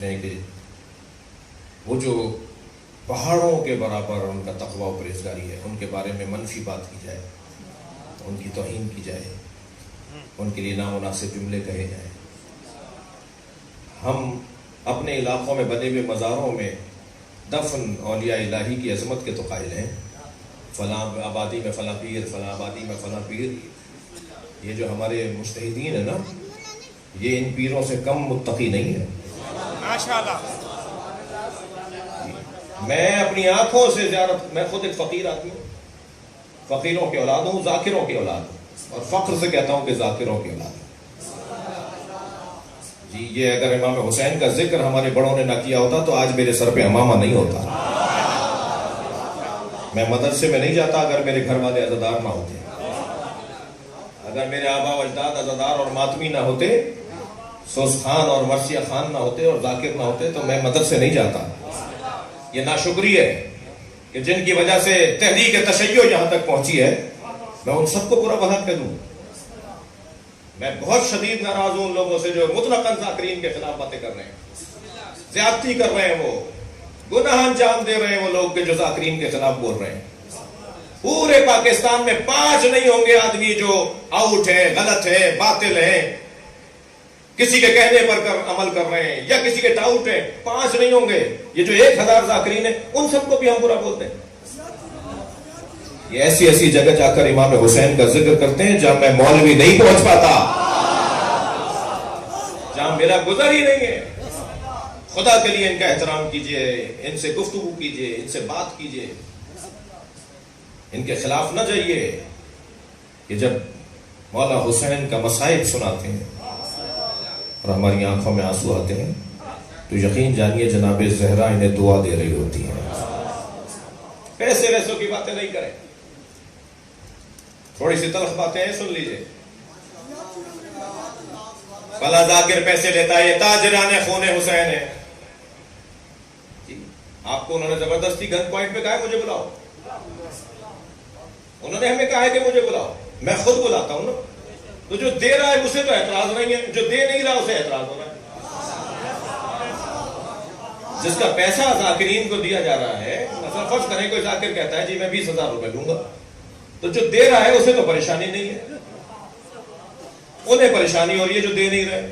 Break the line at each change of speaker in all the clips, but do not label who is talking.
کہ وہ جو پہاڑوں کے برابر ان کا تقوی و پرہیزگاری ہے، ان کے بارے میں منفی بات کی جائے، ان کی توہین کی جائے، ان کے لیے نامناسب جملے کہے جائیں۔ ہم اپنے علاقوں میں بنے ہوئے مزاروں میں دفن اولیاء الہی کی عظمت کے تو قائل ہیں، فلاں آبادی میں فلاں پیر، فلاں آبادی میں فلاں پیر۔ یہ جو ہمارے مجتہدین ہیں نا، یہ ان پیروں سے کم متقی نہیں ہے۔
ماشاءاللہ۔
میں اپنی آنکھوں سے زیارت، میں خود ایک فقیر آدمی ہوں، فقیروں کی اولاد ہوں، ذاکروں کی اولاد ہوں، اور فخر سے کہتا ہوں کہ ذاکروں کی اولاد ہوں۔ جی یہ اگر امام حسین کا ذکر ہمارے بڑوں نے نہ کیا ہوتا تو آج میرے سر پہ امامہ نہیں ہوتا۔ میں مدرسے میں نہیں جاتا اگر میرے گھر والے عزادار نہ ہوتے، اگر میرے آبا و اجداد عزادار اور ماتمی نہ ہوتے، سوس خان اور مرثیہ خان نہ ہوتے اور ذاکر نہ ہوتے تو میں مدرسے نہیں جاتا۔ یہ ناشکری ہے کہ جن کی وجہ سے تحریک تشیع یہاں تک پہنچی ہے، میں ان سب کو برا بھلا کہہ دوں۔ میں بہت شدید ناراض ہوں ان لوگوں سے جو مطلقاً ذاکرین کے خلاف باتیں کر رہے ہیں، زیادتی کر رہے ہیں، وہ گناہ انجام دے رہے ہیں، وہ لوگ جو ذاکرین کے خلاف بول رہے ہیں۔ پورے پاکستان میں 5 نہیں ہوں گے آدمی جو آؤٹ ہے، غلط ہے، باطل ہے، کسی کے کہنے پر عمل کر رہے ہیں یا کسی کے ڈاؤٹ ہے، 5 نہیں ہوں گے۔ یہ جو 1000 ذاکرین ہیں ان سب کو بھی ہم برا بولتے ہیں۔ یہ ایسی ایسی جگہ جا کر امام حسین کا ذکر کرتے ہیں جہاں میں مولوی نہیں پہنچ پاتا، جہاں میرا گزر ہی نہیں ہے۔ خدا کے لیے ان کا احترام کیجئے، ان سے گفتگو کیجئے، ان سے بات کیجئے، ان کے خلاف نہ جائیے۔ کہ جب مولا حسین کا مصائب سناتے ہیں اور ہماری آنکھوں میں آنسو آتے ہیں تو یقین جانیے جناب زہرا انہیں دعا دے رہی ہوتی ہے۔ پیسے ویسوں کی باتیں نہیں کریں، تھوڑی سی تلخ باتیں ہیں سن لیجئے۔ فلاں ذاکر پیسے لیتا ہے، یہ تاجران خون حسین ہے۔ آپ کو انہوں نے زبردستی گن پوائنٹ پہ کہا ہے مجھے بلاؤ، انہوں نے ہمیں کہا ہے کہ مجھے بلاؤ، میں خود بلاتا ہوں نا۔ تو جو دے رہا ہے اسے تو اعتراض نہیں ہے، جو دے نہیں رہا اسے اعتراض ہو رہا ہے۔ جس کا پیسہ ذاکرین کو دیا جا رہا ہے، مثلا فرض کریں کوئی ذاکر کہتا ہے جی میں 20,000 روپے دوں گا، تو جو دے رہا ہے اسے تو پریشانی نہیں ہے، انہیں پریشانی ہو رہی ہے جو دے نہیں رہے۔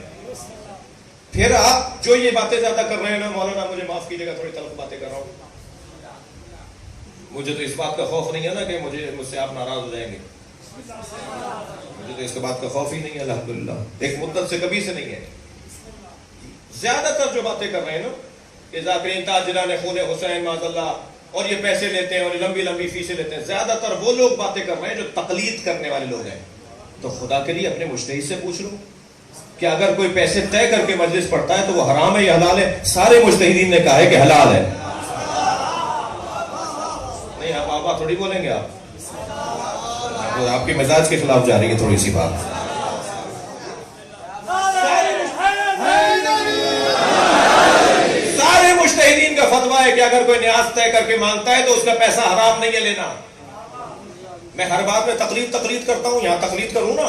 پھر آپ جو یہ باتیں زیادہ کر رہے ہیں نا، مولانا مجھے معاف کیجیے گا تھوڑی تلخ باتیں کر رہا ہوں، مجھے تو اس بات کا خوف نہیں ہے نا کہ مجھ سے آپ ناراض ہو جائیں گے، مجھے تو اس بات کا خوف ہی نہیں ہے الحمدللہ، ایک مدت سے کبھی سے نہیں ہے۔ زیادہ تر جو باتیں کر رہے ہیں نا کہ ذاکرین تاجران خون حسین معاذ اللہ، اور یہ پیسے لیتے ہیں اور لمبی لمبی فیسیں لیتے ہیں، زیادہ تر وہ لوگ باتیں کر رہے ہیں جو تقلید کرنے والے لوگ ہیں۔ تو خدا کے لیے اپنے مجتہد سے پوچھ لو کہ اگر کوئی پیسے طے کر کے مجلس پڑھتا ہے تو وہ حرام ہے یا حلال ہے؟ سارے مجتہدین نے کہا ہے کہ حلال ہے۔ نہیں آپ آبا تھوڑی بولیں گے، آپ کے مزاج کے خلاف جا رہی ہے تھوڑی سی بات۔ سارے مجتہدین کا فتویٰ ہے کہ اگر کوئی نیاز طے کر کے مانگتا ہے تو اس کا پیسہ حرام نہیں ہے لینا۔ میں ہر بات میں تقلید کرتا ہوں، یہاں تقلید کروں نا؟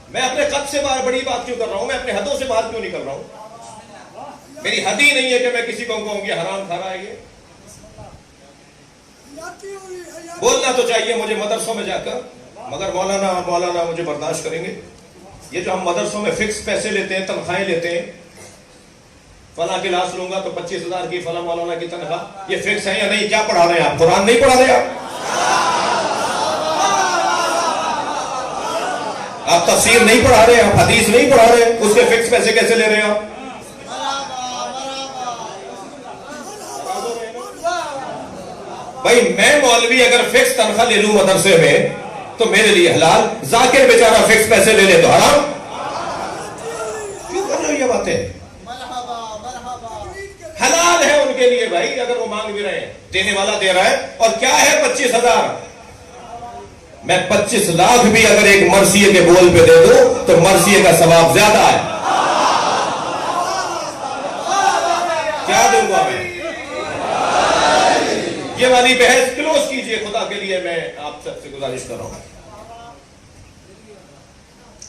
میں اپنے قد سے باہر بڑی بات کیوں کر رہا ہوں؟ میں اپنے حدوں سے باہر کیوں نہیں کر رہا ہوں؟ میری حد ہی نہیں ہے کہ میں کسی کو کہوں کہ حرام کھا رہا ہے۔ یہ بولنا تو چاہیے مجھے مدرسوں میں جا کر، مگر مولانا مجھے برداشت کریں گے؟ یہ جو ہم مدرسوں میں فکس پیسے لیتے ہیں، تنخواہیں لیتے ہیں، فلاں کلاس لوں گا تو 25,000 کی فلاں مولانا کی تنخواہ، یہ فکس ہے یا نہیں؟ کیا پڑھا رہے ہیں آپ؟ قرآن نہیں پڑھا رہے آپ تفسیر نہیں پڑھا رہے، آپ حدیث نہیں پڑھا رہے، اس کے فکس پیسے کیسے لے رہے ہیں آپ؟ بھائی میں مولوی اگر فکس تنخواہ لے لوں مدرسے میں تو میرے لیے حلال، ذاکر بیچارہ فکس پیسے لے لے تو حرام؟ کیوں کر رہے ہو یہ باتیں؟ حلال ہے ان کے لیے بھائی، اگر وہ مانگ بھی رہے ہیں، دینے والا دے رہا ہے۔ اور کیا ہے 25,000؟ میں 25 لاکھ بھی اگر ایک مرثیے کے بول پہ دے دوں تو مرثیے کا ثواب زیادہ ہے۔ کیا دوں گا میں؟ یہ والی بحث کلوز کیجئے خدا کے لیے، میں آپ سب سے گزارش کر رہا ہوں۔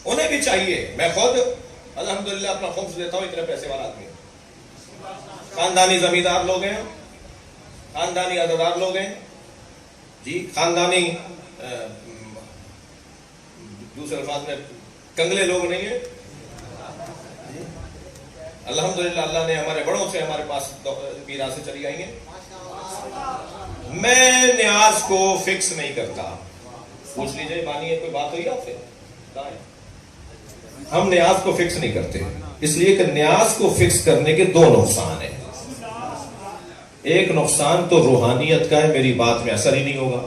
انہیں بھی چاہیے، میں خود الحمدللہ اپنا خمس دیتا ہوں، اتنے پیسے والا آدمی ہوں، خاندانی زمیندار لوگ ہیں، خاندانی عزادار لوگ ہیں جی، خاندانی دوسرے الفاظ میں کنگلے لوگ نہیں ہیں۔ الحمدللہ اللہ نے ہمارے بڑوں سے ہمارے پاس میراثیں چلی آئی ہیں۔ میں نیاز کو فکس نہیں کرتا، پوچھ لیجئے بانی ہے کوئی بات ہوئی آپ سے؟ ہم نیاز کو فکس نہیں کرتے، اس لیے کہ نیاز کو فکس کرنے کے دو نقصان ہیں۔ ایک نقصان تو روحانیت کا ہے، میری بات میں اثر ہی نہیں ہوگا،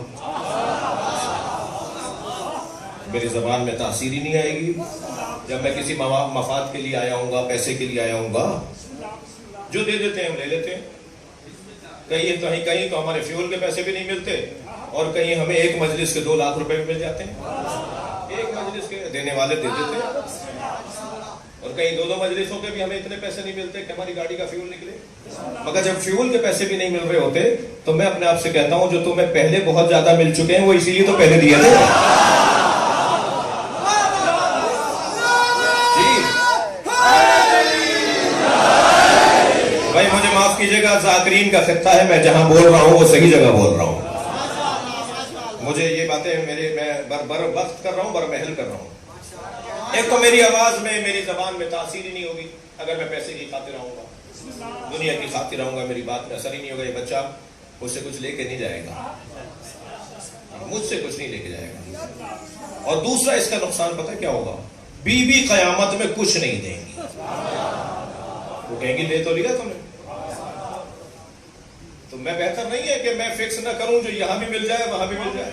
میری زبان میں تاثیر ہی نہیں آئے گی۔ جب میں کسی مفاد کے لیے آیا ہوں گا، پیسے کے لیے آیا ہوں گا، جو دے دیتے ہیں ہم لے لیتے ہیں، کہیں تو ہمارے فیول کے پیسے بھی نہیں ملتے، اور کہیں ہمیں ایک مجلس کے 2 لاکھ روپے بھی مل جاتے ہیں، ایک مجلس کے دینے والے دے دیتے ہیں، اور کہیں 2 مجلسوں کے بھی ہمیں اتنے پیسے نہیں ملتے کہ ہماری گاڑی کا فیول نکلے۔ مگر جب فیول کے پیسے بھی نہیں مل رہے ہوتے تو میں اپنے آپ سے کہتا ہوں جو تمہیں پہلے بہت زیادہ مل چکے ہیں وہ اسی لیے تو پہلے دیے تھے۔ بھائی مجھے معاف کیجئے گا، ذاکرین کا خطہ ہے، میں جہاں بول رہا ہوں وہ صحیح جگہ بول رہا ہوں، مجھے یہ باتیں میں بر وقت کر رہا ہوں، بر محل کر رہا ہوں۔ ایک تو میری آواز میں، میری زبان میں تاثیر ہی نہیں ہوگی اگر میں پیسے کی خاطر آؤں گا، دنیا کی خاطر آؤں گا، میری بات میں اثر ہی نہیں ہوگا۔ یہ بچہ مجھ سے کچھ لے کے نہیں جائے گا، مجھ سے کچھ نہیں لے کے جائے گا۔ اور دوسرا اس کا نقصان پتہ کیا ہوگا؟ بی قیامت میں کچھ نہیں دیں گی، وہ کہیں گی لے تو لیا تم نے۔ تو میں بہتر نہیں ہے کہ میں فکس نہ کروں، جو یہاں بھی مل جائے وہاں بھی مل جائے۔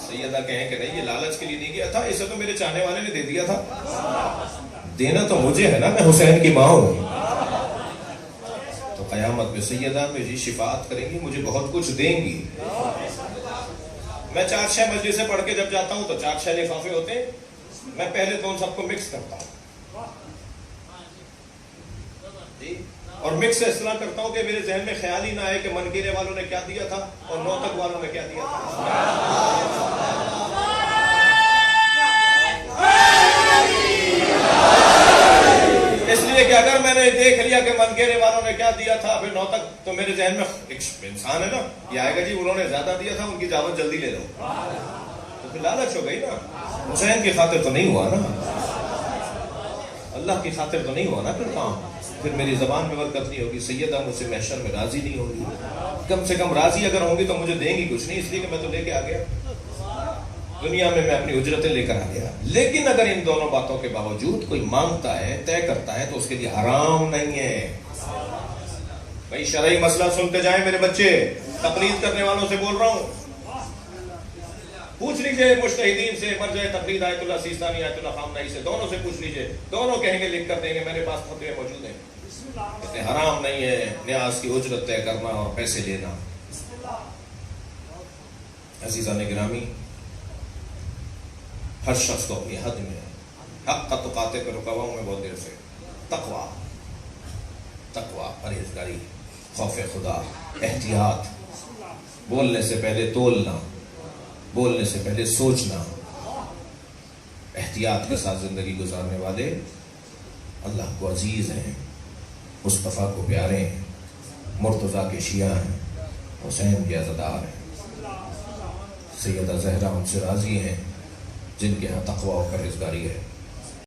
سیدہ کہیں کہ نہیں یہ لالچ کے لیے نہیں کیا تھا، اسے تو میرے چاہنے والے نے دے دیا تھا، دینا تو مجھے ہے نا، میں حسین کی ماں ہوں۔ تو قیامت میں سیدہ میری شفاعت کریں گی، مجھے بہت کچھ دیں گی۔ میں 4-6 مجلسیں پڑھ کے جب جاتا ہوں تو 4-6 لفافے ہوتے ہیں، میں پہلے تو ان سب کو مکس کرتا ہوں جی، اور مکس اس طرح کرتا ہوں کہ میرے ذہن میں خیال ہی نہ آئے کہ منکیرے والوں نے کیا دیا تھا اور نوتک والوں نے کیا دیا تھا۔ اس لیے کہ اگر میں نے دیکھ لیا کہ منکیرے والوں نے کیا دیا تھا پھر نوتک، تو میرے ذہن میں ایک انسان ہے نا، یہ آئے گا جی انہوں نے زیادہ دیا تھا، ان کی دعوت جلدی لے لو، تو پھر لالچ ہو گئی نا۔ حسین کی خاطر تو نہیں ہوا نا، اللہ کی خاطر تو نہیں ہوا نا، پھر میری زبان میں برکت نہیں ہوگی، سیدہ مجھ سے محشر میں راضی نہیں ہوگی، کم سے کم راضی اگر ہوں گی تو مجھے دیں گی کچھ نہیں، اس لیے کہ میں تو لے کے آ گیا دنیا میں اپنی اجرتیں لے کر آ گیا۔ لیکن اگر ان دونوں باتوں کے باوجود کوئی مانگتا ہے، طے کرتا ہے، تو اس کے لیے حرام نہیں ہے۔ بھائی شرعی مسئلہ سنتے جائیں میرے بچے، تقلید کرنے والوں سے بول رہا ہوں، پوچھ لیجئے مجتہدین سے، مرجع تقلید آیت اللہ سیستانی، آیت اللہ خامنہی سے، دونوں سے پوچھ لیجئے، دونوں کہیں گے لکھ کر دیں گے، میرے پاس فتوے موجود ہیں، کہتے حرام نہیں ہے نیاز کی اجرت طے کرنا اور پیسے لینا۔ عزیزان گرامی، ہر شخص کو اپنی حد میں حق کا تقاتے پہ رکا ہوا ہوں میں بہت دیر سے، تقوی، پرہیزگاری، خوف خدا، احتیاط، بولنے سے پہلے تولنا، بولنے سے پہلے سوچنا، احتیاط کے ساتھ زندگی گزارنے والے اللہ کو عزیز ہیں، مصطفیٰ کو پیارے ہیں، مرتضیٰ کے شیعہ ہیں، حسین کے عزادار ہیں، سیدہ زہرا ان سے راضی ہیں جن کے ہاں تقوی و پرہیزگاری ہے۔